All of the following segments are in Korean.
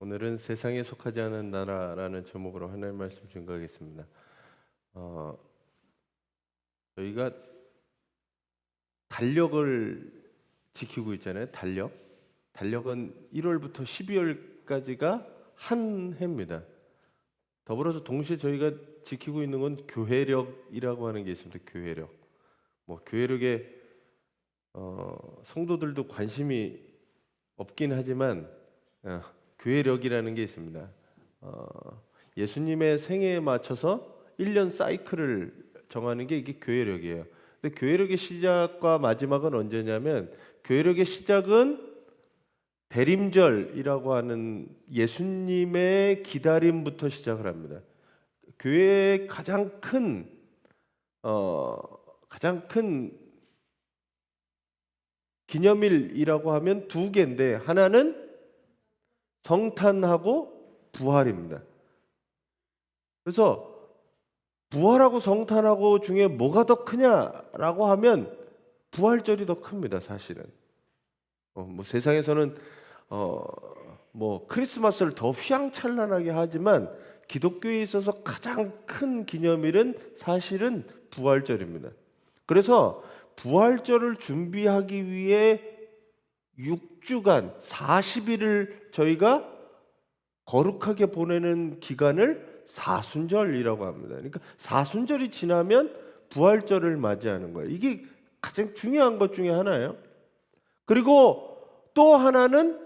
오늘은 세상에 속하지 않은 나라라는 제목으로 하나님 말씀 증거하겠습니다. 어, 저희가 달력을 지키고 있잖아요. 달력은 1월부터 12월까지가 한 해입니다. 더불어서 동시에 저희가 지키고 있는 건 교회력이라고 하는 게 있습니다. 교회력. 교회력에 성도들도 관심이 없긴 하지만 교회력이라는 게 있습니다. 예수님의 생애에 맞춰서 1년 사이클을 정하는 게 이게 교회력이에요. 근데 교회력의 시작과 마지막은 언제냐면, 교회력의 시작은 대림절이라고 하는 예수님의 기다림부터 시작을 합니다. 교회의 가장 큰 기념일이라고 하면 두 개인데, 하나는 성탄하고 부활입니다. 그래서 부활하고 성탄하고 중에 뭐가 더 크냐라고 하면 부활절이 더 큽니다, 사실은. 세상에서는 크리스마스를 더 휘황찬란하게 하지만 기독교에 있어서 가장 큰 기념일은 사실은 부활절입니다. 그래서 부활절을 준비하기 위해 6주간 40일을 저희가 거룩하게 보내는 기간을 사순절이라고 합니다. 그러니까 사순절이 지나면 부활절을 맞이하는 거예요. 이게 가장 중요한 것 중에 하나예요. 그리고 또 하나는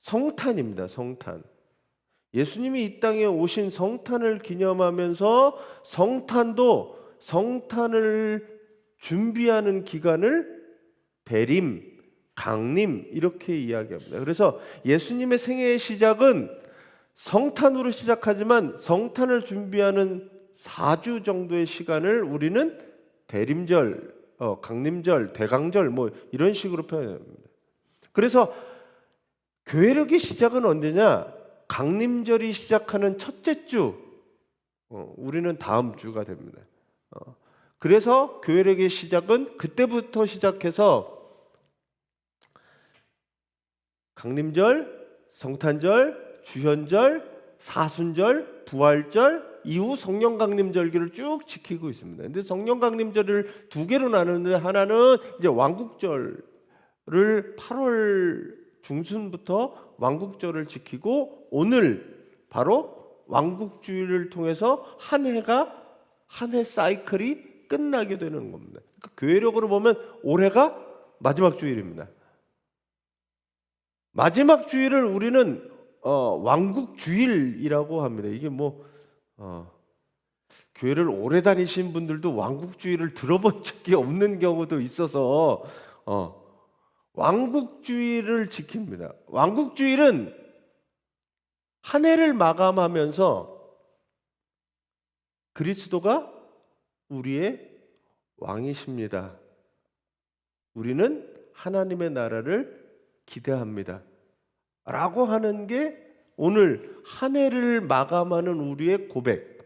성탄입니다. 성탄. 예수님이 이 땅에 오신 성탄을 기념하면서 성탄을 준비하는 기간을 대림, 강림 이렇게 이야기합니다. 그래서 예수님의 생애의 시작은 성탄으로 시작하지만 성탄을 준비하는 4주 정도의 시간을 우리는 대림절, 강림절, 대강절 이런 식으로 표현합니다. 그래서 교회력의 시작은 언제냐? 강림절이 시작하는 첫째 주, 우리는 다음 주가 됩니다. 그래서 교회력의 시작은 그때부터 시작해서 강림절, 성탄절, 주현절, 사순절, 부활절, 이후 성령강림절기를 쭉 지키고 있습니다. 근데 성령강림절을 두 개로 나누는데, 하나는 이제 왕국절을 8월 중순부터 왕국절을 지키고, 오늘 바로 왕국주의를 통해서 한 해 사이클이 끝나게 되는 겁니다. 그러니까 교회력으로 보면 올해가 마지막 주일입니다. 마지막 주일을 우리는 왕국주일이라고 합니다. 이게 교회를 오래 다니신 분들도 왕국주일을 들어본 적이 없는 경우도 있어서 왕국주일을 지킵니다. 왕국주일은 한 해를 마감하면서 그리스도가 우리의 왕이십니다. 우리는 하나님의 나라를 기대합니다. 라고 하는 게 오늘 한 해를 마감하는 우리의 고백,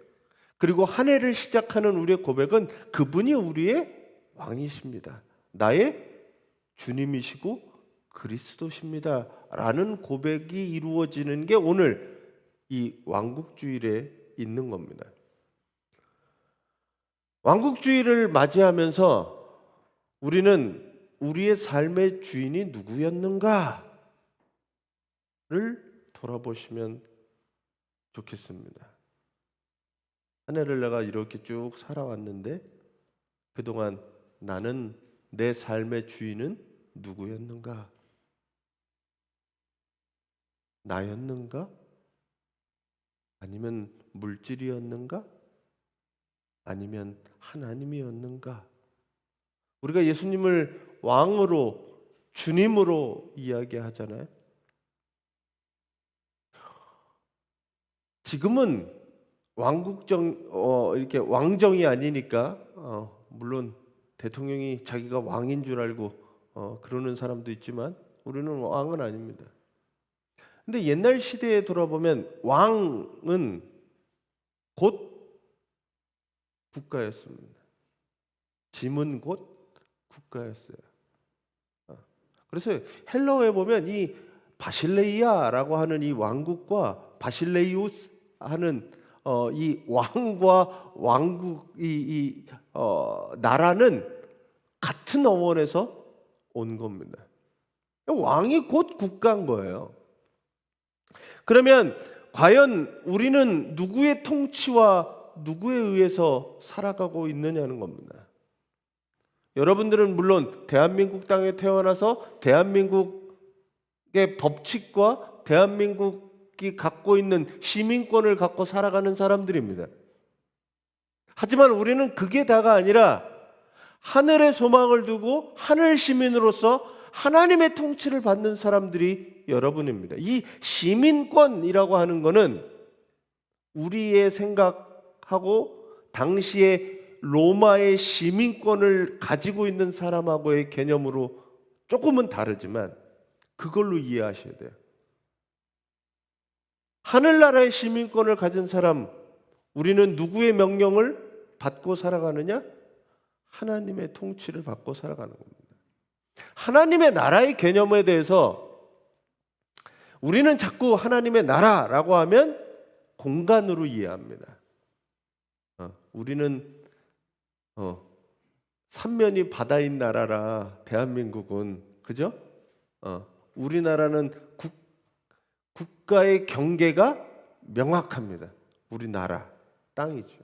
그리고 한 해를 시작하는 우리의 고백은 그분이 우리의 왕이십니다. 나의 주님이시고 그리스도십니다. 라는 고백이 이루어지는 게 오늘 이 왕국주일에 있는 겁니다. 왕국주일을 맞이하면서 우리는 우리의 삶의 주인이 누구였는가를 돌아보시면 좋겠습니다. 한 해를 내가 이렇게 쭉 살아왔는데 그동안 나는, 내 삶의 주인은 누구였는가? 나였는가? 아니면 물질이었는가? 아니면 하나님이었는가? 우리가 예수님을 왕으로, 주님으로 이야기하잖아요. 지금은 이렇게 왕정이 아니니까, 물론 대통령이 자기가 왕인 줄 알고 그러는 사람도 있지만 우리는 왕은 아닙니다. 근데 옛날 시대에 돌아보면 왕은 곧 국가였습니다. 짐은 곧 국가였어요. 그래서 헬라어에 보면 이 바실레이아라고 하는 이 왕국과 바실레이우스 하는 이 왕과 왕국 나라는 같은 어원에서 온 겁니다. 왕이 곧 국가인 거예요. 그러면 과연 우리는 누구의 통치와 누구에 의해서 살아가고 있느냐는 겁니다. 여러분들은 물론 대한민국 땅에 태어나서 대한민국의 법칙과 대한민국이 갖고 있는 시민권을 갖고 살아가는 사람들입니다. 하지만 우리는 그게 다가 아니라 하늘의 소망을 두고 하늘 시민으로서 하나님의 통치를 받는 사람들이 여러분입니다. 이 시민권이라고 하는 것은 우리의 생각하고 당시에 로마의 시민권을 가지고 있는 사람하고의 개념으로 조금은 다르지만 그걸로 이해하셔야 돼요. 하늘나라의 시민권을 가진 사람, 우리는 누구의 명령을 받고 살아가느냐? 하나님의 통치를 받고 살아가는 겁니다. 하나님의 나라의 개념에 대해서 우리는 자꾸 하나님의 나라라고 하면 공간으로 이해합니다. 우리는 삼면이 바다인 나라라 대한민국은, 그죠? 우리나라는 국가의 경계가 명확합니다. 우리나라 땅이죠.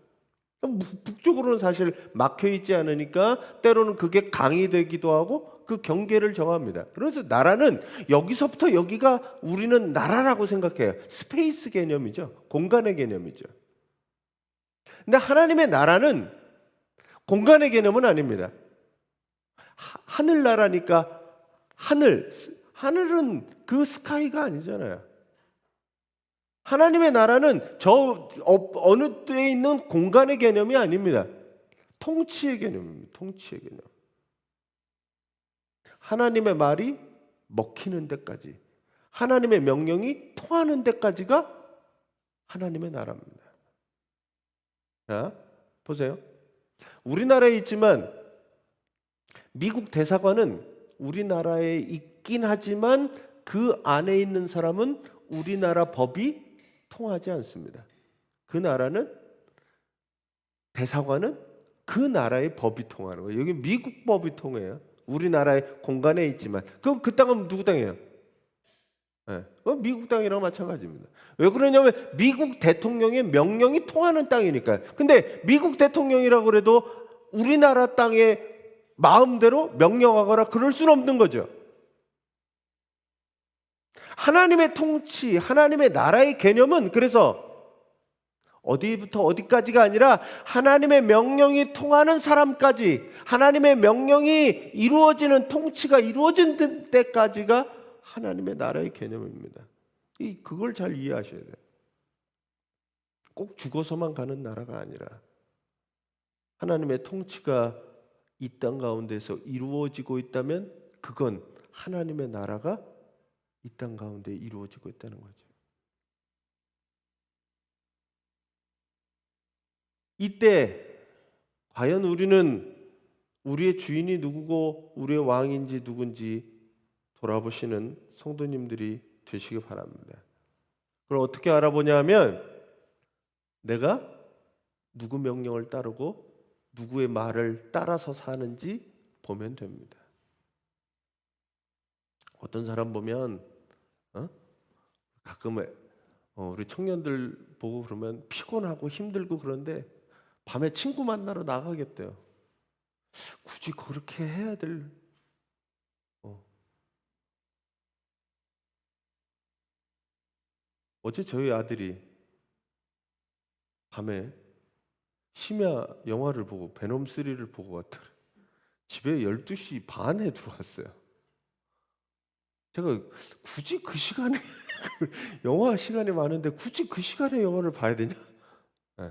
북쪽으로는 사실 막혀 있지 않으니까 때로는 그게 강이 되기도 하고 그 경계를 정합니다. 그래서 나라는 여기서부터 여기가 우리는 나라라고 생각해요. 스페이스 개념이죠. 공간의 개념이죠. 근데 하나님의 나라는 공간의 개념은 아닙니다. 하늘나라니까 하늘은 그 스카이가 아니잖아요. 하나님의 나라는 어느 때에 있는 공간의 개념이 아닙니다. 통치의 개념입니다. 통치의 개념. 하나님의 말이 먹히는 데까지, 하나님의 명령이 통하는 데까지가 하나님의 나라입니다. 자, 보세요. 우리나라에 있지만 미국 대사관은 우리나라에 있긴 하지만 그 안에 있는 사람은 우리나라 법이 통하지 않습니다. 그 나라는, 대사관은 그 나라의 법이 통하는 거예요. 여기 미국 법이 통해요. 우리나라의 공간에 있지만. 그럼 그 땅은 누구 땅이에요? 네. 미국 땅이랑 마찬가지입니다. 왜 그러냐면 미국 대통령의 명령이 통하는 땅이니까요. 근데 미국 대통령이라고 그래도 우리나라 땅에 마음대로 명령하거나 그럴 수는 없는 거죠. 하나님의 통치, 하나님의 나라의 개념은 그래서 어디부터 어디까지가 아니라 하나님의 명령이 통하는 사람까지, 하나님의 명령이 이루어지는, 통치가 이루어진 때까지가 하나님의 나라의 개념입니다. 그걸 잘 이해하셔야 돼요. 꼭 죽어서만 가는 나라가 아니라 하나님의 통치가 이 땅 가운데서 이루어지고 있다면 그건 하나님의 나라가 이 땅 가운데 이루어지고 있다는 거죠. 이때 과연 우리는 우리의 주인이 누구고 우리의 왕인지 누군지 돌아보시는 성도님들이 되시기 바랍니다. 그걸 어떻게 알아보냐 하면 내가 누구 명령을 따르고 누구의 말을 따라서 사는지 보면 됩니다. 어떤 사람 보면 가끔 우리 청년들 보고 그러면 피곤하고 힘들고 그런데 밤에 친구 만나러 나가겠대요. 굳이 그렇게 해야 될 어제 저희 아들이 밤에 심야 영화를 보고 베놈 3를 보고 왔더래. 집에 12시 반에 들어왔어요. 제가 굳이 그 시간에 영화 시간이 많은데 굳이 그 시간에 영화를 봐야 되냐? 네.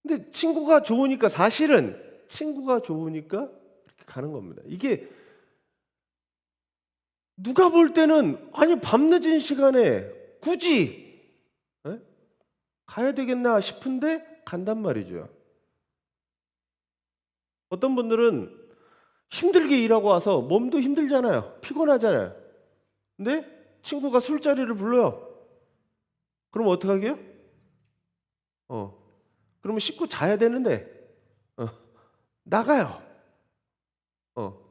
근데 친구가 좋으니까, 사실은 친구가 좋으니까 이렇게 가는 겁니다. 이게 누가 볼 때는 아니 밤늦은 시간에 굳이 가야 되겠나 싶은데 간단 말이죠. 어떤 분들은 힘들게 일하고 와서 몸도 힘들잖아요. 피곤하잖아요. 근데 친구가 술자리를 불러요. 그럼 어떡하게요? 그러면 씻고 자야 되는데 나가요.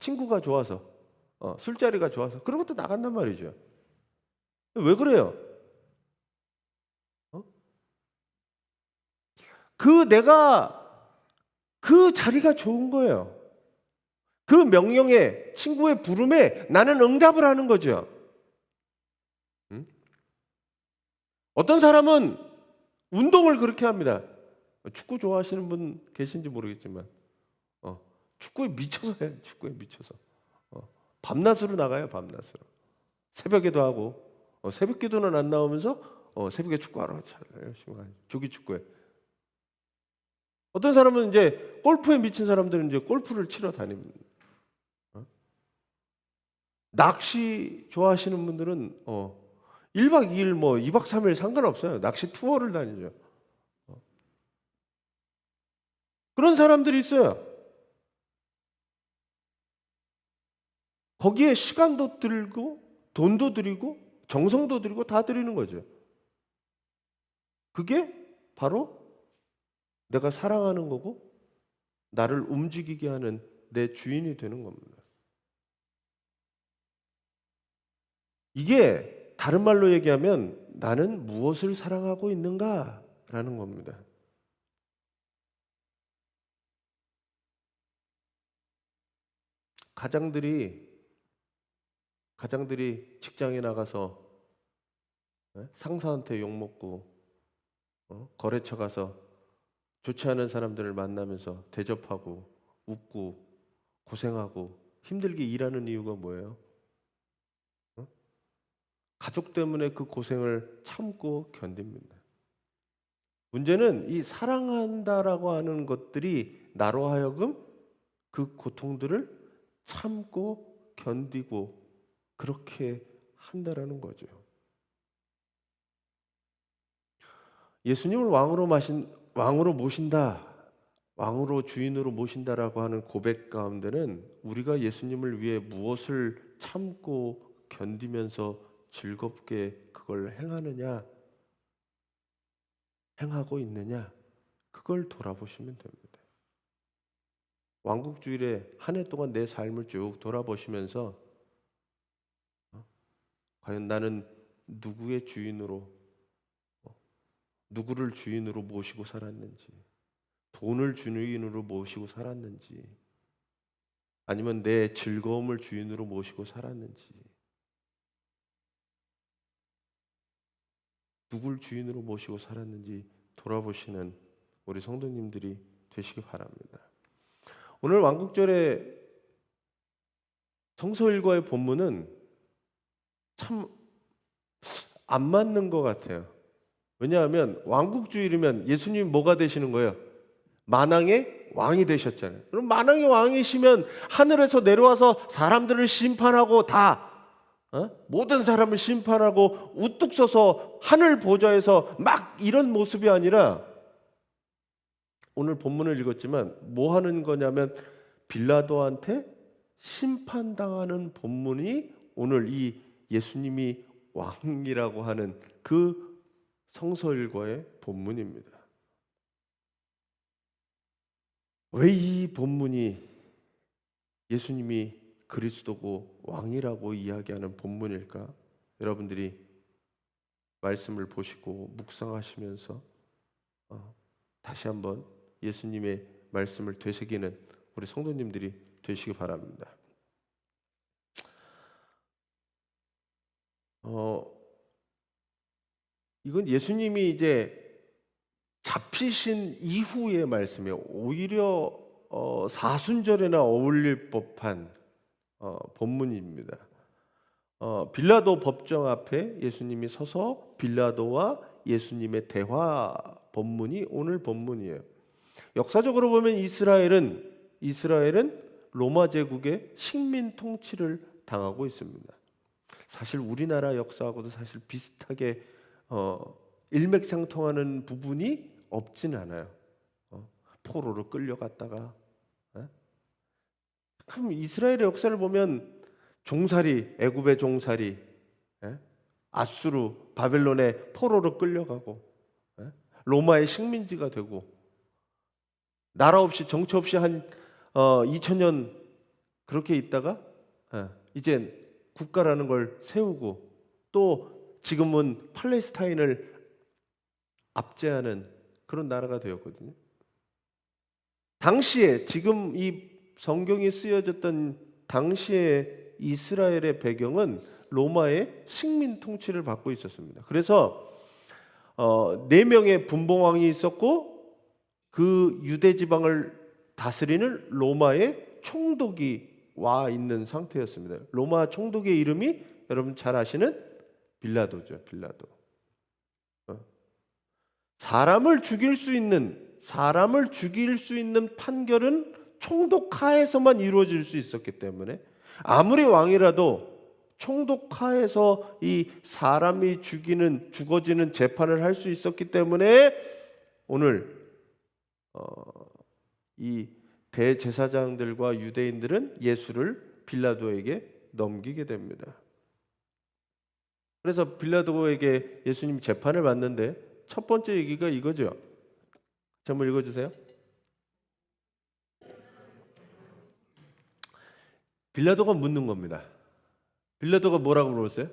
친구가 좋아서, 술자리가 좋아서. 그러고 또 나간단 말이죠. 왜 그래요? 어? 내가 그 자리가 좋은 거예요. 그 명령에, 친구의 부름에 나는 응답을 하는 거죠. 응? 어떤 사람은 운동을 그렇게 합니다. 축구 좋아하시는 분 계신지 모르겠지만, 축구에 미쳐서 해요. 축구에 미쳐서. 밤낮으로 나가요. 밤낮으로. 새벽에도 하고, 새벽 기도는 안 나오면서 새벽에 축구하러 열심히 가요. 조기 축구에. 어떤 사람은 이제 골프에 미친 사람들은 이제 골프를 치러 다닙니다. 낚시 좋아하시는 분들은 1박 2일 뭐 2박 3일 상관없어요. 낚시 투어를 다니죠. 그런 사람들이 있어요. 거기에 시간도 들고 돈도 들이고 정성도 들이고 다 들이는 거죠. 그게 바로 내가 사랑하는 거고 나를 움직이게 하는 내 주인이 되는 겁니다. 이게 다른 말로 얘기하면 나는 무엇을 사랑하고 있는가라는 겁니다. 가장들이 직장에 나가서 상사한테 욕먹고 거래처 가서 좋지 않은 사람들을 만나면서 대접하고 웃고 고생하고 힘들게 일하는 이유가 뭐예요? 가족 때문에 그 고생을 참고 견딥니다. 문제는 이 사랑한다라고 하는 것들이 나로 하여금 그 고통들을 참고 견디고 그렇게 한다라는 거죠. 예수님을 왕으로 모신다, 왕으로 주인으로 모신다라고 하는 고백 가운데는 우리가 예수님을 위해 무엇을 참고 견디면서 즐겁게 그걸 행하고 있느냐, 그걸 돌아보시면 됩니다. 왕국주일에 한 해 동안 내 삶을 쭉 돌아보시면서 과연 나는 누구의 주인으로, 누구를 주인으로 모시고 살았는지, 돈을 주인으로 모시고 살았는지, 아니면 내 즐거움을 주인으로 모시고 살았는지, 누굴 주인으로 모시고 살았는지 돌아보시는 우리 성도님들이 되시기 바랍니다. 오늘 왕국절의 성서일과의 본문은 참 안 맞는 것 같아요. 왜냐하면 왕국주일이면 예수님 뭐가 되시는 거예요? 만왕의 왕이 되셨잖아요. 그럼 만왕의 왕이시면 하늘에서 내려와서 사람들을 심판하고 모든 사람을 심판하고 우뚝 서서 하늘 보좌에서 막 이런 모습이 아니라 오늘 본문을 읽었지만 뭐 하는 거냐면 빌라도한테 심판당하는 본문이 오늘 이 예수님이 왕이라고 하는 그 성서일과의 본문입니다. 왜 이 본문이 예수님이 그리스도고 왕이라고 이야기하는 본문일까? 여러분들이 말씀을 보시고 묵상하시면서 다시 한번 예수님의 말씀을 되새기는 우리 성도님들이 되시기 바랍니다. 이건 예수님이 이제 잡히신 이후의 말씀이에요. 오히려 사순절에나 어울릴 법한 본문입니다. 빌라도 법정 앞에 예수님이 서서 빌라도와 예수님의 대화 본문이 오늘 본문이에요. 역사적으로 보면 이스라엘은 로마 제국의 식민 통치를 당하고 있습니다. 사실 우리나라 역사하고도 사실 비슷하게 일맥상통하는 부분이 없진 않아요. 포로로 끌려갔다가 그럼 이스라엘의 역사를 보면 종살이, 애굽의 종살이, 아수르, 바벨론의 포로로 끌려가고, 로마의 식민지가 되고, 나라 없이 정치 없이 한 2000년 그렇게 있다가 이제 국가라는 걸 세우고, 또 지금은 팔레스타인을 압제하는 그런 나라가 되었거든요. 당시에 지금 이 성경이 쓰여졌던 당시의 이스라엘의 배경은 로마의 식민 통치를 받고 있었습니다. 그래서 4명의 분봉왕이 있었고, 그 유대 지방을 다스리는 로마의 총독이 와 있는 상태였습니다. 로마 총독의 이름이 여러분 잘 아시는 빌라도죠. 빌라도. 사람을 죽일 수 있는 판결은 총독 하에서만 이루어질 수 있었기 때문에, 아무리 왕이라도 총독 하에서 이 사람이 죽어지는 재판을 할 수 있었기 때문에 오늘 이 대제사장들과 유대인들은 예수를 빌라도에게 넘기게 됩니다. 그래서 빌라도에게 예수님이 재판을 받는데 첫 번째 얘기가 이거죠. 한번 읽어주세요. 빌라도가 묻는 겁니다. 빌라도가 뭐라고 물었어요?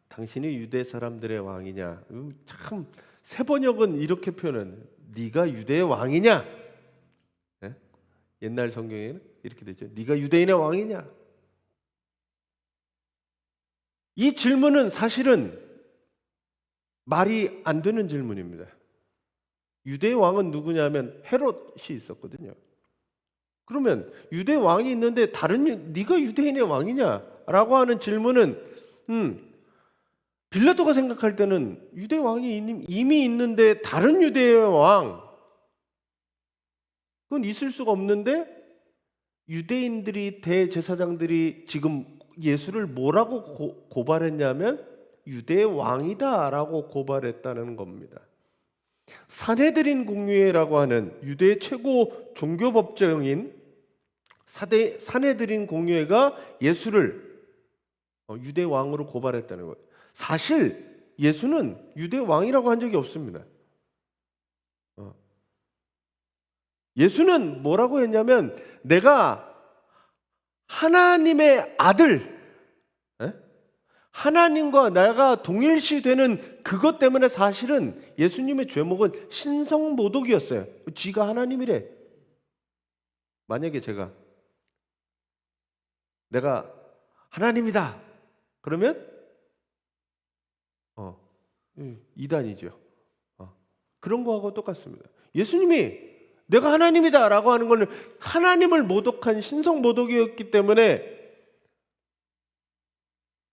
당신이 유대 사람들의 왕이냐? 참 세번역은 이렇게 표현은 네가 유대의 왕이냐? 네? 옛날 성경에는 이렇게 되죠. 네가 유대인의 왕이냐? 이 질문은 사실은 말이 안 되는 질문입니다. 유대의 왕은 누구냐면 헤롯이 있었거든요. 그러면 유대 왕이 있는데 네가 유대인의 왕이냐라고 하는 질문은 빌라도가 생각할 때는 유대 왕이 이미 있는데 다른 유대의 왕, 그건 있을 수가 없는데, 유대인들이 대제사장들이 지금 예수를 뭐라고 고발했냐면 유대의 왕이다라고 고발했다는 겁니다. 산헤드린 공회라고 하는 유대의 최고 종교법정인 산헤드린 공회가 예수를 유대 왕으로 고발했다는 거예요. 사실 예수는 유대 왕이라고 한 적이 없습니다. 예수는 뭐라고 했냐면 내가 하나님의 아들, 하나님과 내가 동일시되는 그것 때문에 사실은 예수님의 죄목은 신성모독이었어요. 지가 하나님이래. 만약에 내가 하나님이다 그러면 이단이죠. 그런 거하고 똑같습니다. 예수님이 내가 하나님이다 라고 하는 것은 하나님을 모독한 신성모독이었기 때문에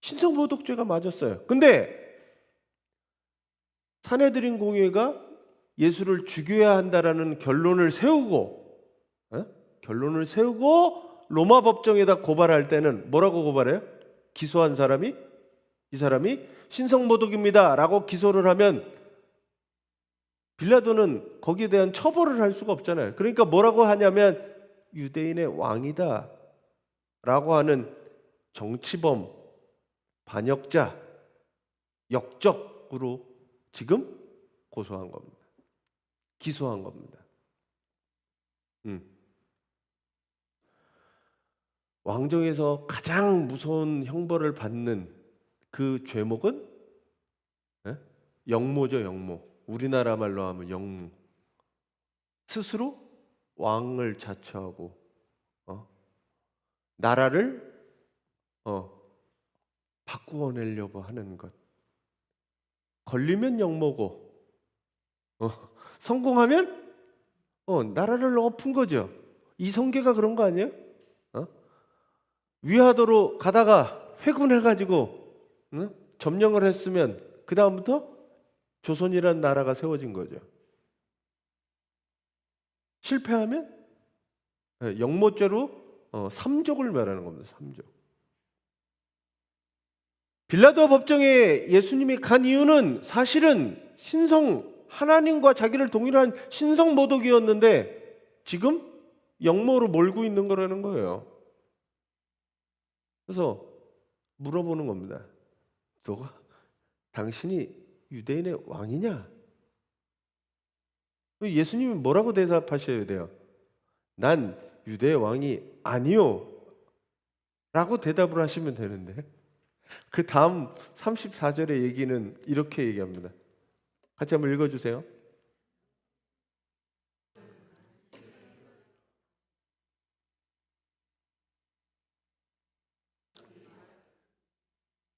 신성모독죄가 맞았어요. 근데 산헤드린 공회가 예수를 죽여야 한다라는 결론을 세우고 로마 법정에다 고발할 때는 뭐라고 고발해요? 기소한 사람이 이 사람이 신성모독입니다 라고 기소를 하면 빌라도는 거기에 대한 처벌을 할 수가 없잖아요. 그러니까 뭐라고 하냐면 유대인의 왕이다 라고 하는 정치범, 반역자, 역적으로 지금 고소한 겁니다. 기소한 겁니다. 왕정에서 가장 무서운 형벌을 받는 그 죄목은 영모죠, 영모. 우리나라 말로 하면 영모. 스스로 왕을 자처하고 나라를 바꾸어내려고 하는 것. 걸리면 영모고 성공하면 나라를 엎은 거죠. 이성계가 그런 거 아니에요? 위화도로 가다가 회군해가지고 점령을 했으면 그 다음부터 조선이라는 나라가 세워진 거죠. 실패하면 영모죄로 삼족을 멸하는 겁니다. 삼족. 빌라도 법정에 예수님이 간 이유는 사실은 하나님과 자기를 동일한 신성모독이었는데 지금 영모로 몰고 있는 거라는 거예요. 그래서 물어보는 겁니다. 당신이 유대인의 왕이냐? 예수님이 뭐라고 대답하셔야 돼요? 난 유대의 왕이 아니요 라고 대답을 하시면 되는데, 그 다음 34절의 얘기는 이렇게 얘기합니다. 같이 한번 읽어주세요.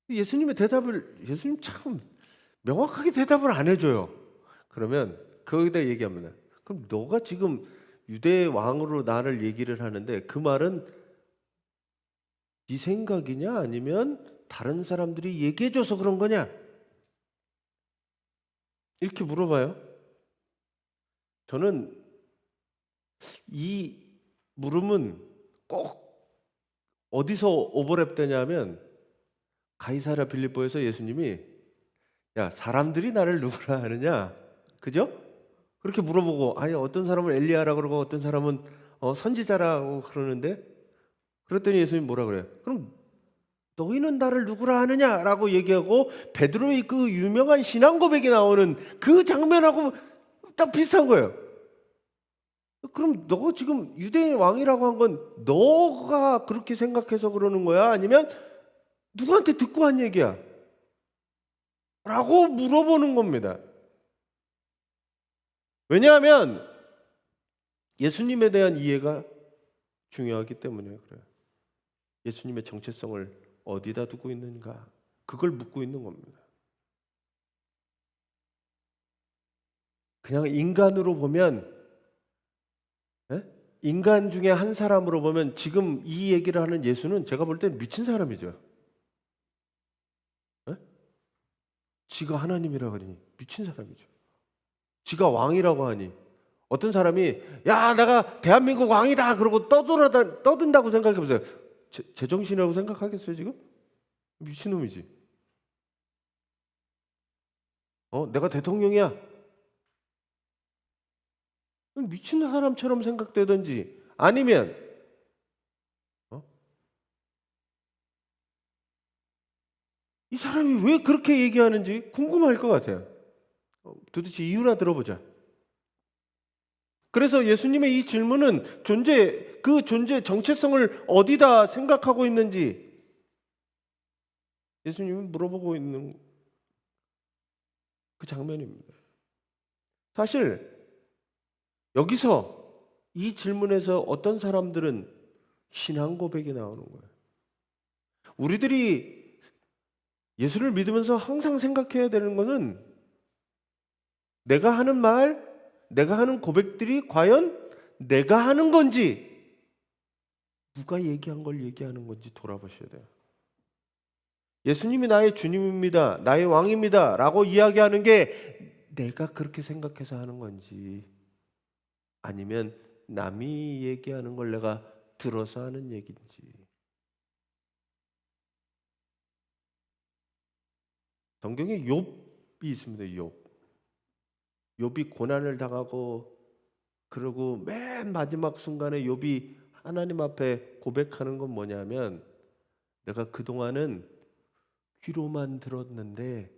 예수님 참 명확하게 대답을 안 해줘요. 그러면 거기다 얘기합니다. 그럼 너가 지금 유대 왕으로 나를 얘기를 하는데 그 말은 네 생각이냐 아니면 다른 사람들이 얘기해줘서 그런 거냐? 이렇게 물어봐요. 저는 이 물음은 꼭 어디서 오버랩되냐면 가이사랴 빌립보에서 예수님이 야, 사람들이 나를 누구라 하느냐? 그죠? 그렇게 물어보고, 아니 어떤 사람은 엘리야라고 그러고 어떤 사람은 선지자라고 그러는데, 그랬더니 예수님이 뭐라 그래요? 그럼 너희는 나를 누구라 하느냐라고 얘기하고 베드로의 그 유명한 신앙 고백이 나오는 그 장면하고 딱 비슷한 거예요. 그럼 너 지금 유대인 왕이라고 한 건 너가 그렇게 생각해서 그러는 거야? 아니면 누구한테 듣고 한 얘기야? 라고 물어보는 겁니다. 왜냐하면 예수님에 대한 이해가 중요하기 때문에 그래요. 예수님의 정체성을 어디다 두고 있는가? 그걸 묻고 있는 겁니다. 그냥 인간으로 보면, 인간 중에 한 사람으로 보면 지금 이 얘기를 하는 예수는 제가 볼 때는 미친 사람이죠. 지가 하나님이라고 하니 미친 사람이죠. 지가 왕이라고 하니, 어떤 사람이 야 내가 대한민국 왕이다 그러고 떠든다고 생각해보세요. 제정신이라고 생각하겠어요 지금? 미친놈이지. 내가 대통령이야. 미친 사람처럼 생각되든지, 아니면 이 사람이 왜 그렇게 얘기하는지 궁금할 것 같아요. 도대체 이유나 들어보자. 그래서 예수님의 이 질문은 그 존재의 정체성을 어디다 생각하고 있는지 예수님은 물어보고 있는 그 장면입니다. 사실 여기서 이 질문에서 어떤 사람들은 신앙 고백이 나오는 거예요. 우리들이 예수를 믿으면서 항상 생각해야 되는 것은 내가 하는 말, 내가 하는 고백들이 과연 내가 하는 건지, 누가 얘기한 걸 얘기하는 건지 돌아보셔야 돼요. 예수님이 나의 주님입니다, 나의 왕입니다 라고 이야기하는 게 내가 그렇게 생각해서 하는 건지, 아니면 남이 얘기하는 걸 내가 들어서 하는 얘기인지. 성경에 욥이 있습니다. 욥이 고난을 당하고, 그리고 맨 마지막 순간에 욥이 하나님 앞에 고백하는 건 뭐냐면, 내가 그동안은 귀로만 들었는데,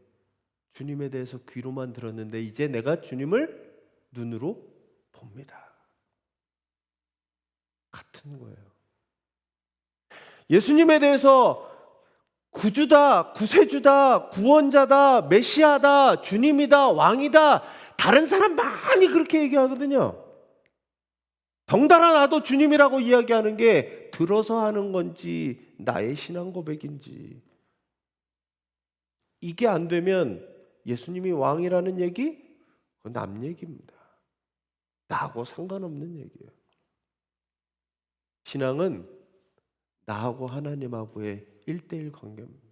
주님에 대해서 귀로만 들었는데 이제 내가 주님을 눈으로 봅니다. 같은 거예요. 예수님에 대해서 구주다, 구세주다, 구원자다, 메시아다, 주님이다, 왕이다, 다른 사람 많이 그렇게 얘기하거든요. 덩달아 나도 주님이라고 이야기하는 게 들어서 하는 건지 나의 신앙 고백인지, 이게 안 되면 예수님이 왕이라는 얘기? 그건 남 얘기입니다. 나하고 상관없는 얘기예요. 신앙은 나하고 하나님하고의 1:1 관계입니다.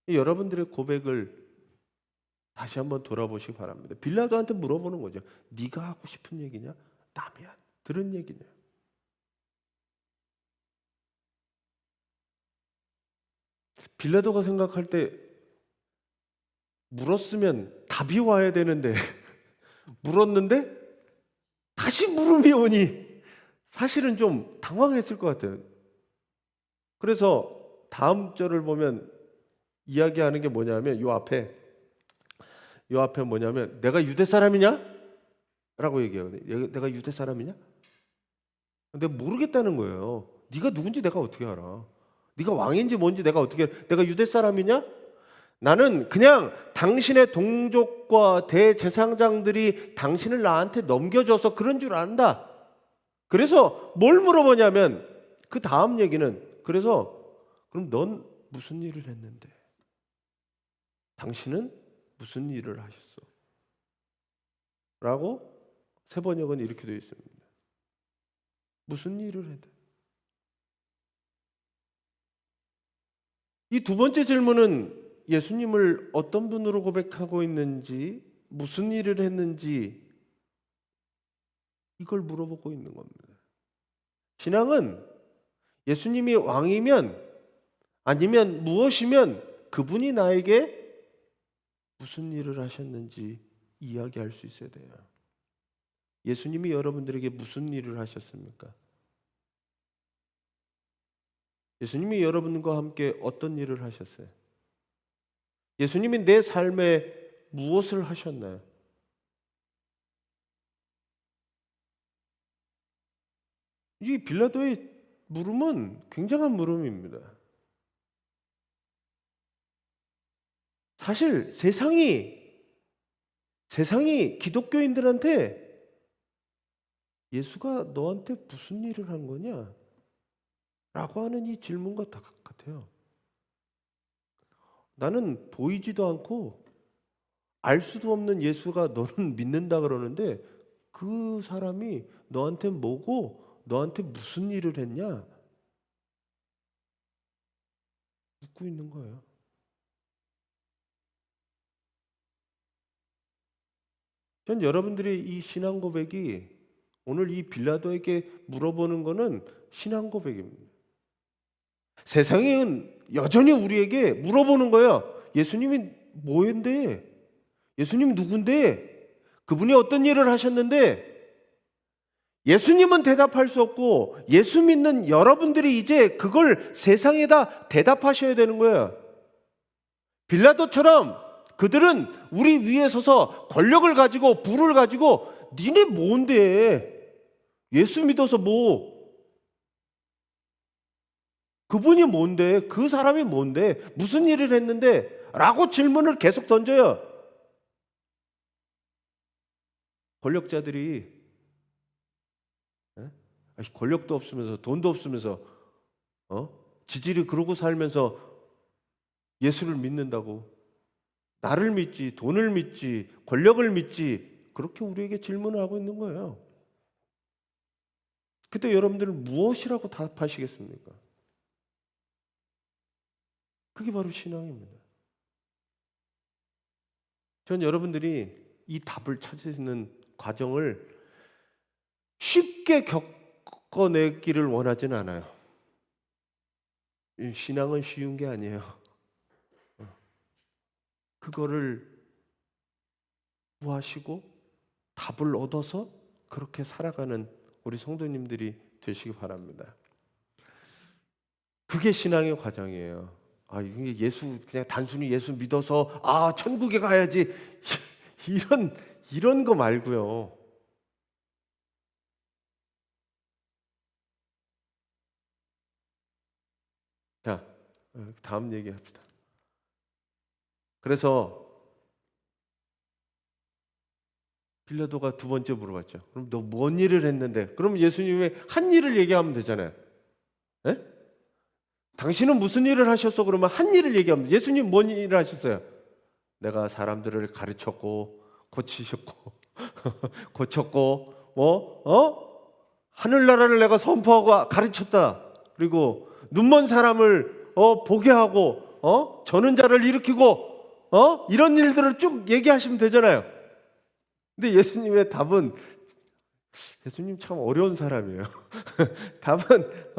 여러분들의 고백을 다시 한번 돌아보시기 바랍니다. 빌라도한테 물어보는 거죠. 네가 하고 싶은 얘기냐? 남이 들은 얘기냐? 빌라도가 생각할 때 물었으면 답이 와야 되는데 물었는데 다시 물음이 오니 사실은 좀 당황했을 것 같아요. 그래서 다음 절을 보면 이야기하는 게 뭐냐면 요 앞에 뭐냐면 내가 유대 사람이냐? 라고 얘기하거든요. 내가 유대 사람이냐? 근데 모르겠다는 거예요. 네가 누군지 내가 어떻게 알아? 네가 왕인지 뭔지 내가 어떻게 내가 유대 사람이냐? 나는 그냥 당신의 동족과 대제사장들이 당신을 나한테 넘겨줘서 그런 줄 안다. 그래서 뭘 물어보냐면 그 다음 얘기는 그래서 그럼 넌 무슨 일을 했는데? 당신은 무슨 일을 하셨어? 라고 세 번역은 이렇게 되어 있습니다. 무슨 일을 했다? 이 두 번째 질문은 예수님을 어떤 분으로 고백하고 있는지, 무슨 일을 했는지 이걸 물어보고 있는 겁니다. 신앙은 예수님이 왕이면 아니면 무엇이면 그분이 나에게 무슨 일을 하셨는지 이야기할 수 있어야 돼요. 예수님이 여러분들에게 무슨 일을 하셨습니까? 예수님이 여러분과 함께 어떤 일을 하셨어요? 예수님이 내 삶에 무엇을 하셨나요? 이 빌라도의 물음은 굉장한 물음입니다. 사실 세상이 기독교인들한테 예수가 너한테 무슨 일을 한 거냐? 라고 하는 이 질문과 같아요. 나는 보이지도 않고 알 수도 없는 예수가 너는 믿는다 그러는데 그 사람이 너한테 뭐고 너한테 무슨 일을 했냐? 묻고 있는 거예요. 전 여러분들의 이 신앙 고백이 오늘 이 빌라도에게 물어보는 거는 신앙 고백입니다. 세상은 여전히 우리에게 물어보는 거예요. 예수님이 뭐인데? 예수님이 누군데? 그분이 어떤 일을 하셨는데? 예수님은 대답할 수 없고 예수 믿는 여러분들이 이제 그걸 세상에다 대답하셔야 되는 거예요. 빌라도처럼 그들은 우리 위에 서서 권력을 가지고 부를 가지고 니네 뭔데? 예수 믿어서 뭐? 그분이 뭔데? 그 사람이 뭔데? 무슨 일을 했는데? 라고 질문을 계속 던져요. 권력자들이 권력도 없으면서 돈도 없으면서 지질이 그러고 살면서 예수를 믿는다고 나를 믿지 돈을 믿지 권력을 믿지 그렇게 우리에게 질문을 하고 있는 거예요. 그때 여러분들은 무엇이라고 답하시겠습니까? 그게 바로 신앙입니다. 전 여러분들이 이 답을 찾는 과정을 쉽게 겪어내기를 원하진 않아요. 신앙은 쉬운 게 아니에요. 그거를 구하시고 답을 얻어서 그렇게 살아가는 우리 성도님들이 되시기 바랍니다. 그게 신앙의 과정이에요. 이게 예수 그냥 단순히 예수 믿어서 천국에 가야지 이런 거 말고요. 자, 다음 얘기합시다. 그래서 빌라도가 두 번째 물어봤죠. 그럼 너 뭔 일을 했는데? 그럼 예수님의 한 일을 얘기하면 되잖아요. 에? 당신은 무슨 일을 하셨어? 그러면 한 일을 얘기하면 예수님 뭔 일을 하셨어요? 내가 사람들을 가르쳤고 고치셨고 고쳤고 하늘나라를 내가 선포하고 가르쳤다. 그리고 눈먼 사람을 보게 하고 저는 자를 일으키고 이런 일들을 쭉 얘기하시면 되잖아요. 근데 예수님의 답은 예수님 참 어려운 사람이에요. 답은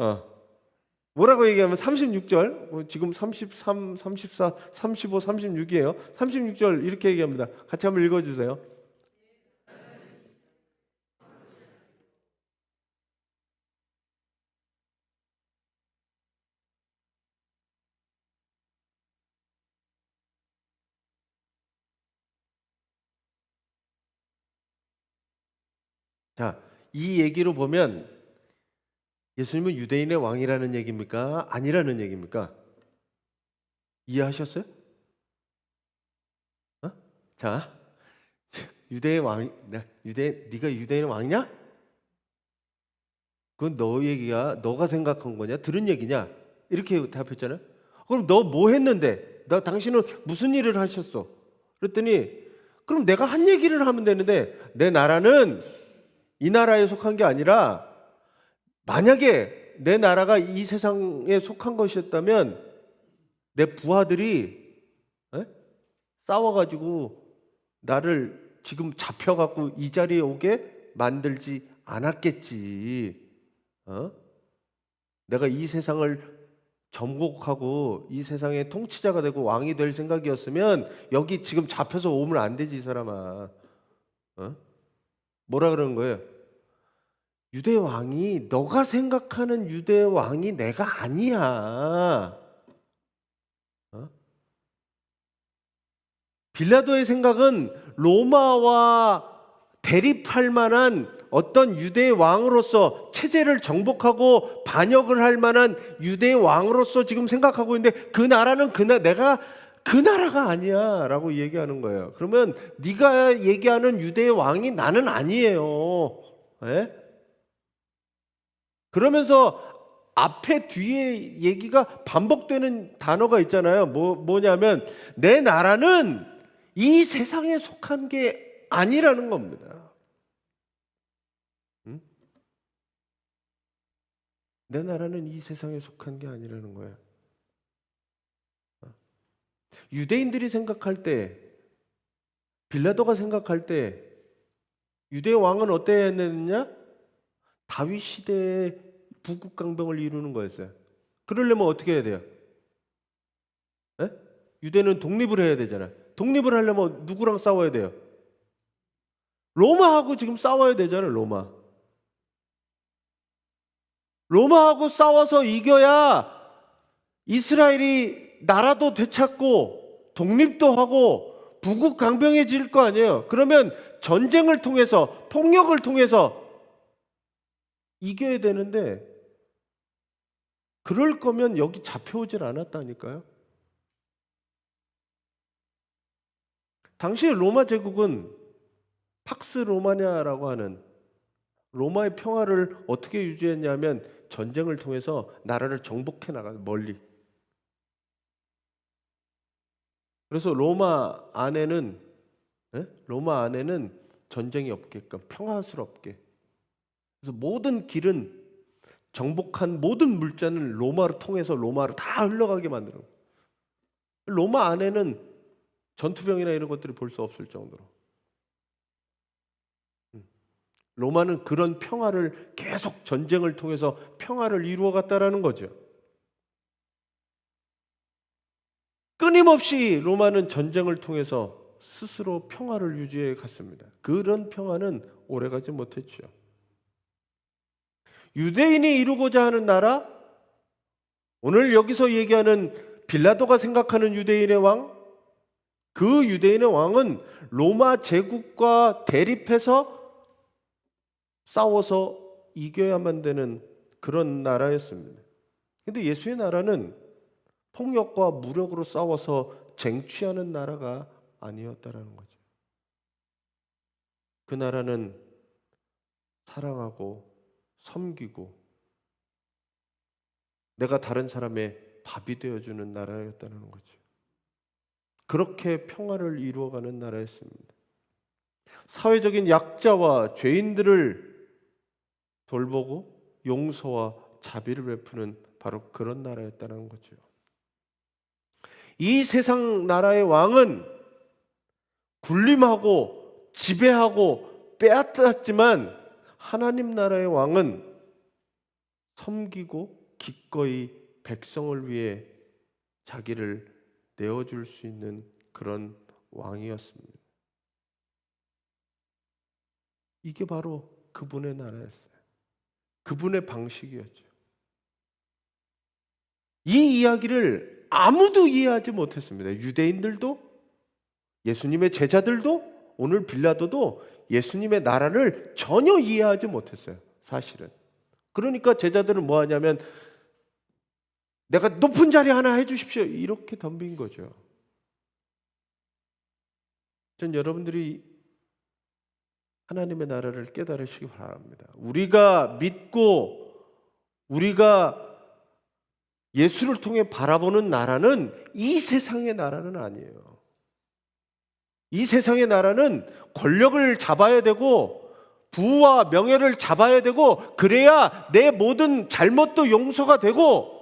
뭐라고 얘기하면 36절 지금 33, 34, 35, 36이에요. 36절 이렇게 얘기합니다. 같이 한번 읽어주세요. 자, 이 얘기로 보면 예수님은 유대인의 왕이라는 얘기입니까? 아니라는 얘기입니까? 이해하셨어요? 어? 자, 유대의 왕, 네가 유대인의 왕이냐? 그건 너 얘기야. 너가 생각한 거냐? 들은 얘기냐? 이렇게 대답했잖아요. 그럼 너 뭐 했는데? 당신은 무슨 일을 하셨어? 그랬더니 그럼 내가 한 얘기를 하면 되는데 내 나라는 이 나라에 속한 게 아니라 만약에 내 나라가 이 세상에 속한 것이었다면 내 부하들이 싸워가지고 나를 지금 잡혀갖고 이 자리에 오게 만들지 않았겠지. 내가 이 세상을 정복하고 이 세상의 통치자가 되고 왕이 될 생각이었으면 여기 지금 잡혀서 오면 안 되지, 이 사람아. 뭐라 그러는 거예요? 유대 왕이, 너가 생각하는 유대 왕이 내가 아니야. 빌라도의 생각은 로마와 대립할 만한 어떤 유대 왕으로서 체제를 정복하고 반역을 할 만한 유대 왕으로서 지금 생각하고 있는데 그 나라는 내가 그 나라가 아니야 라고 얘기하는 거예요. 그러면 네가 얘기하는 유대 왕이 나는 아니에요. 그러면서 앞에 뒤에 얘기가 반복되는 단어가 있잖아요. 뭐냐면 내 나라는 이 세상에 속한 게 아니라는 겁니다. 내 나라는 이 세상에 속한 게 아니라는 거야. 유대인들이 생각할 때, 빌라도가 생각할 때 유대 왕은 어땠느냐? 다윗 시대의 부국강병을 이루는 거였어요. 그러려면 어떻게 해야 돼요? 유대는 독립을 해야 되잖아요. 독립을 하려면 누구랑 싸워야 돼요? 로마하고 지금 싸워야 되잖아요. 로마하고 싸워서 이겨야 이스라엘이 나라도 되찾고 독립도 하고 부국강병해질 거 아니에요. 그러면 전쟁을 통해서, 폭력을 통해서 이겨야 되는데 그럴 거면 여기 잡혀오질 않았다니까요. 당시 로마 제국은 팍스 로마냐라고 하는 로마의 평화를 어떻게 유지했냐면 전쟁을 통해서 나라를 정복해 나가는, 멀리. 그래서 로마 안에는 전쟁이 없게끔 평화스럽게. 그래서 모든 길은, 정복한 모든 물자는 로마를 통해서 로마로 다 흘러가게 만드는 거예요. 로마 안에는 전투병이나 이런 것들이 볼 수 없을 정도로. 로마는 그런 평화를 계속 전쟁을 통해서 평화를 이루어갔다라는 거죠. 끊임없이 로마는 전쟁을 통해서 스스로 평화를 유지해 갔습니다. 그런 평화는 오래가지 못했죠. 유대인이 이루고자 하는 나라, 오늘 여기서 얘기하는 빌라도가 생각하는 유대인의 왕, 그 유대인의 왕은 로마 제국과 대립해서 싸워서 이겨야만 되는 그런 나라였습니다. 근데 예수의 나라는 폭력과 무력으로 싸워서 쟁취하는 나라가 아니었다라는 거죠. 그 나라는 사랑하고 섬기고 내가 다른 사람의 밥이 되어주는 나라였다는 거죠. 그렇게 평화를 이루어가는 나라였습니다. 사회적인 약자와 죄인들을 돌보고 용서와 자비를 베푸는 바로 그런 나라였다는 거죠. 이 세상 나라의 왕은 군림하고 지배하고 빼앗았지만 하나님 나라의 왕은 섬기고 기꺼이 백성을 위해 자기를 내어줄 수 있는 그런 왕이었습니다. 이게 바로 그분의 나라였어요. 그분의 방식이었죠. 이 이야기를 아무도 이해하지 못했습니다. 유대인들도, 예수님의 제자들도, 오늘 빌라도도 예수님의 나라를 전혀 이해하지 못했어요, 사실은. 그러니까 제자들은 뭐 하냐면 내가 높은 자리 하나 해주십시오, 이렇게 덤빈 거죠. 전 여러분들이 하나님의 나라를 깨달으시기 바랍니다. 우리가 믿고 우리가 예수를 통해 바라보는 나라는 이 세상의 나라는 아니에요. 이 세상의 나라는 권력을 잡아야 되고 부와 명예를 잡아야 되고 그래야 내 모든 잘못도 용서가 되고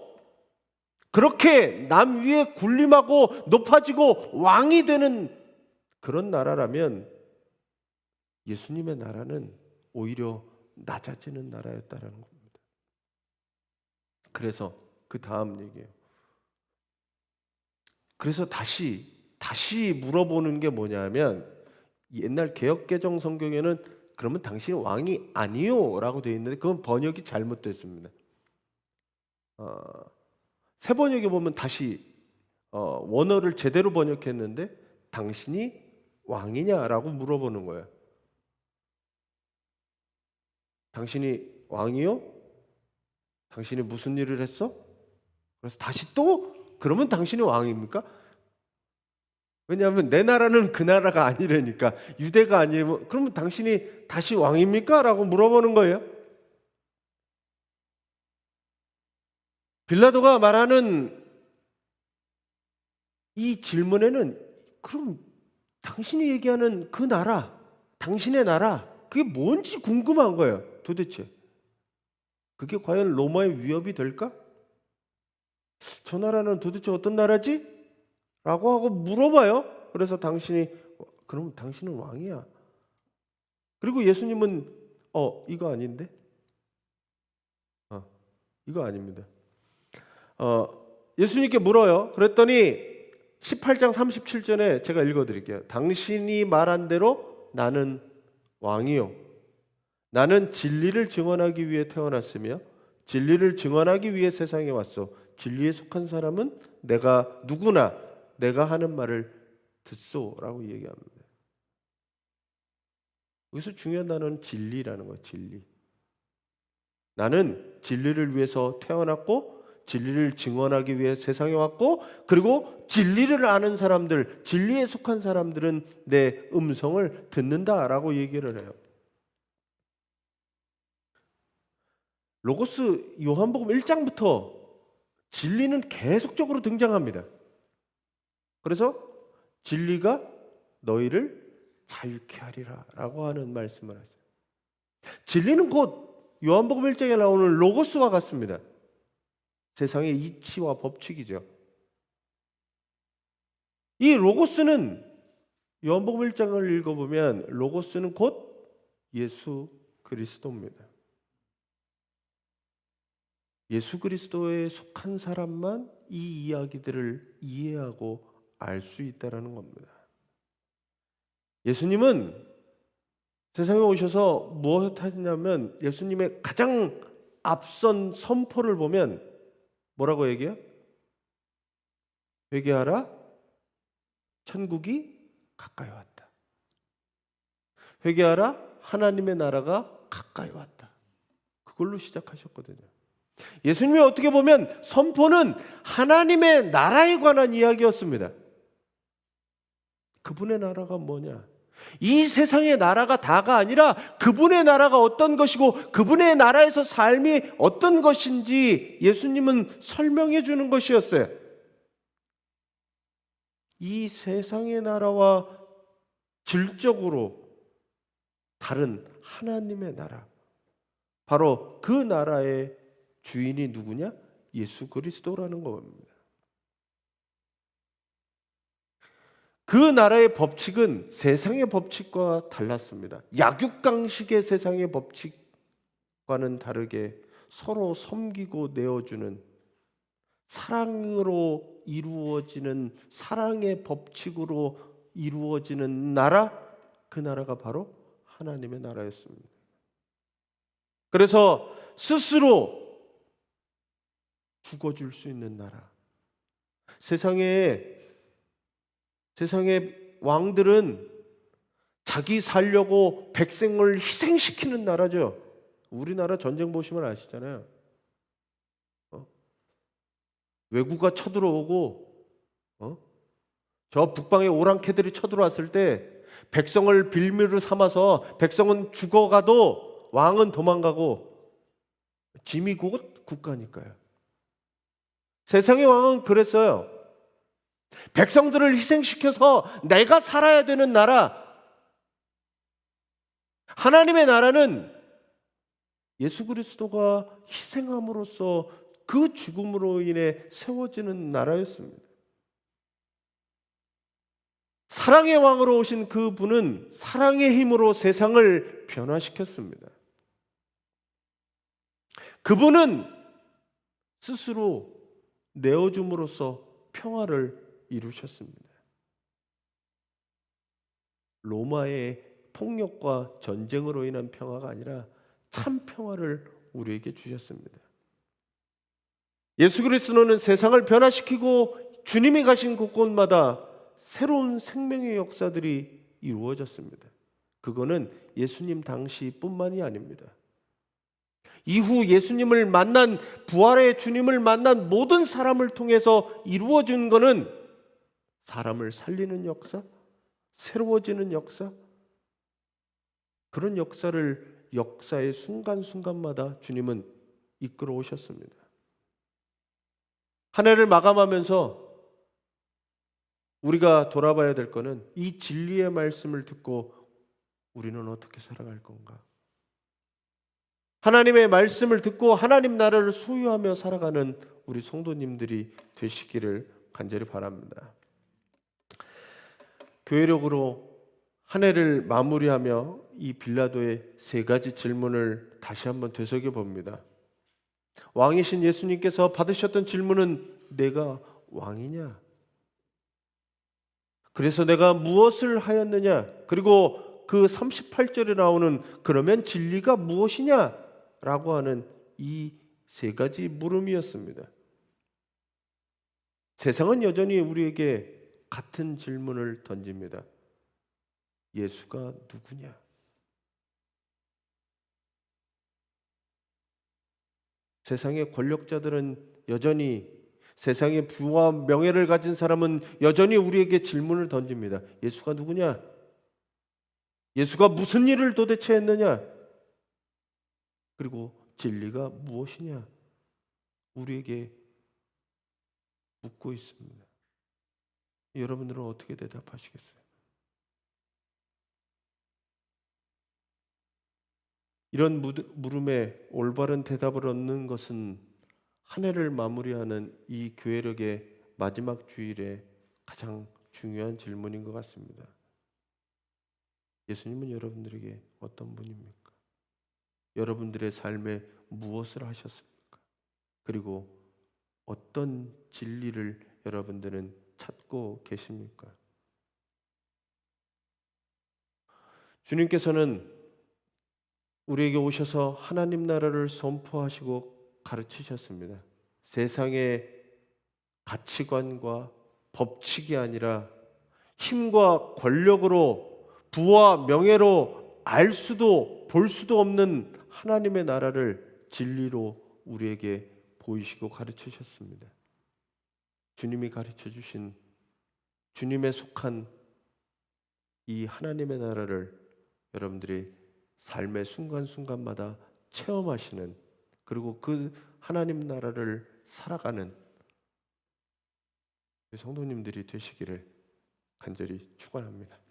그렇게 남 위에 군림하고 높아지고 왕이 되는 그런 나라라면 예수님의 나라는 오히려 낮아지는 나라였다는 겁니다. 그래서 그 다음 얘기예요. 그래서 다시 물어보는 게 뭐냐면 옛날 개역개정 성경에는 그러면 당신이 왕이 아니요 라고 되어 있는데 그건 번역이 잘못됐습니다. 새 번역에 보면 다시 원어를 제대로 번역했는데 당신이 왕이냐라고 물어보는 거예요. 당신이 왕이요? 당신이 무슨 일을 했어? 그래서 다시 또 그러면 당신이 왕입니까? 왜냐하면 내 나라는 그 나라가 아니라니까. 유대가 아니면 그러면 당신이 다시 왕입니까? 라고 물어보는 거예요. 빌라도가 말하는 이 질문에는 그럼 당신이 얘기하는 그 나라, 당신의 나라, 그게 뭔지 궁금한 거예요. 도대체 그게 과연 로마의 위협이 될까? 저 나라는 도대체 어떤 나라지? 라고 하고 물어봐요. 그래서 그럼 당신은 왕이야. 그리고 예수님은 이거 아닌데? 이거 아닙니다. 예수님께 물어요. 그랬더니 18장 37절에 제가 읽어드릴게요. 당신이 말한 대로 나는 왕이요. 나는 진리를 증언하기 위해 태어났으며 진리를 증언하기 위해 세상에 왔소. 진리에 속한 사람은 누구나 내가 하는 말을 듣소라고 얘기합니다. 여기서 중요한 단어는 진리라는 거예요. 진리. 나는 진리를 위해서 태어났고 진리를 증언하기 위해 세상에 왔고 그리고 진리를 아는 사람들, 진리에 속한 사람들은 내 음성을 듣는다라고 얘기를 해요. 로고스 요한복음 1장부터 진리는 계속적으로 등장합니다. 그래서 진리가 너희를 자유케 하리라 라고 하는 말씀을 하죠. 진리는 곧 요한복음 1장에 나오는 로고스와 같습니다. 세상의 이치와 법칙이죠. 이 로고스는 요한복음 1장을 읽어보면 로고스는 곧 예수 그리스도입니다. 예수 그리스도에 속한 사람만 이 이야기들을 이해하고 알 수 있다는 겁니다. 예수님은 세상에 오셔서 무엇 하시냐면 예수님의 가장 앞선 선포를 보면 뭐라고 얘기해요? 회개하라, 천국이 가까이 왔다. 회개하라, 하나님의 나라가 가까이 왔다. 그걸로 시작하셨거든요. 예수님이 어떻게 보면 선포는 하나님의 나라에 관한 이야기였습니다. 그분의 나라가 뭐냐? 이 세상의 나라가 다가 아니라 그분의 나라가 어떤 것이고 그분의 나라에서 삶이 어떤 것인지 예수님은 설명해 주는 것이었어요. 이 세상의 나라와 질적으로 다른 하나님의 나라, 바로 그 나라의 주인이 누구냐? 예수 그리스도라는 겁니다. 그 나라의 법칙은 세상의 법칙과 달랐습니다. 약육강식의 세상의 법칙과는 다르게 서로 섬기고 내어주는 사랑으로 이루어지는 사랑의 법칙으로 이루어지는 나라, 그 나라가 바로 하나님의 나라였습니다. 그래서 스스로 죽어줄 수 있는 나라. 세상의 왕들은 자기 살려고 백성을 희생시키는 나라죠. 우리나라 전쟁 보시면 아시잖아요. 외구가 쳐들어오고 저 북방의 오랑캐들이 쳐들어왔을 때 백성을 빌미로 삼아서 백성은 죽어가도 왕은 도망가고 짐이 곧 국가니까요. 세상의 왕은 그랬어요. 백성들을 희생시켜서 내가 살아야 되는 나라, 하나님의 나라는 예수 그리스도가 희생함으로써 그 죽음으로 인해 세워지는 나라였습니다. 사랑의 왕으로 오신 그 분은 사랑의 힘으로 세상을 변화시켰습니다. 그분은 스스로 내어줌으로써 평화를 이루셨습니다. 로마의 폭력과 전쟁으로 인한 평화가 아니라 참 평화를 우리에게 주셨습니다. 예수 그리스도는 세상을 변화시키고 주님이 가신 곳곳마다 새로운 생명의 역사들이 이루어졌습니다. 그거는 예수님 당시뿐만이 아닙니다. 이후 예수님을 만난, 부활의 주님을 만난 모든 사람을 통해서 이루어진 것은 사람을 살리는 역사, 새로워지는 역사, 그런 역사의 순간순간마다 주님은 이끌어 오셨습니다. 한 해를 마감하면서 우리가 돌아봐야 될 것은 이 진리의 말씀을 듣고 우리는 어떻게 살아갈 건가? 하나님의 말씀을 듣고 하나님 나라를 소유하며 살아가는 우리 성도님들이 되시기를 간절히 바랍니다. 교회력으로 한 해를 마무리하며 이 빌라도의 세 가지 질문을 다시 한번 되새겨 봅니다. 왕이신 예수님께서 받으셨던 질문은 내가 왕이냐? 그래서 내가 무엇을 하였느냐? 그리고 그 38절에 나오는 그러면 진리가 무엇이냐? 라고 하는 이 세 가지 물음이었습니다. 세상은 여전히 우리에게 같은 질문을 던집니다. 예수가 누구냐? 세상의 권력자들은 여전히, 세상의 부와 명예를 가진 사람은 여전히 우리에게 질문을 던집니다. 예수가 누구냐? 예수가 무슨 일을 도대체 했느냐? 그리고 진리가 무엇이냐? 우리에게 묻고 있습니다. 여러분들은 어떻게 대답하시겠어요? 이런 물음에 올바른 대답을 얻는 것은 한 해를 마무리하는 이 교회력의 마지막 주일에 가장 중요한 질문인 것 같습니다. 예수님은 여러분들에게 어떤 분입니까? 여러분들의 삶에 무엇을 하셨습니까? 그리고 어떤 진리를 여러분들은 찾고 계십니까? 주님께서는 우리에게 오셔서 하나님 나라를 선포하시고 가르치셨습니다. 세상의 가치관과 법칙이 아니라 힘과 권력으로, 부와 명예로 알 수도 볼 수도 없는 하나님의 나라를 진리로 우리에게 보이시고 가르치셨습니다. 주님이 가르쳐 주신, 주님에 속한 이 하나님의 나라를 여러분들이 삶의 순간순간마다 체험하시는, 그리고 그 하나님 나라를 살아가는 성도님들이 되시기를 간절히 축원합니다.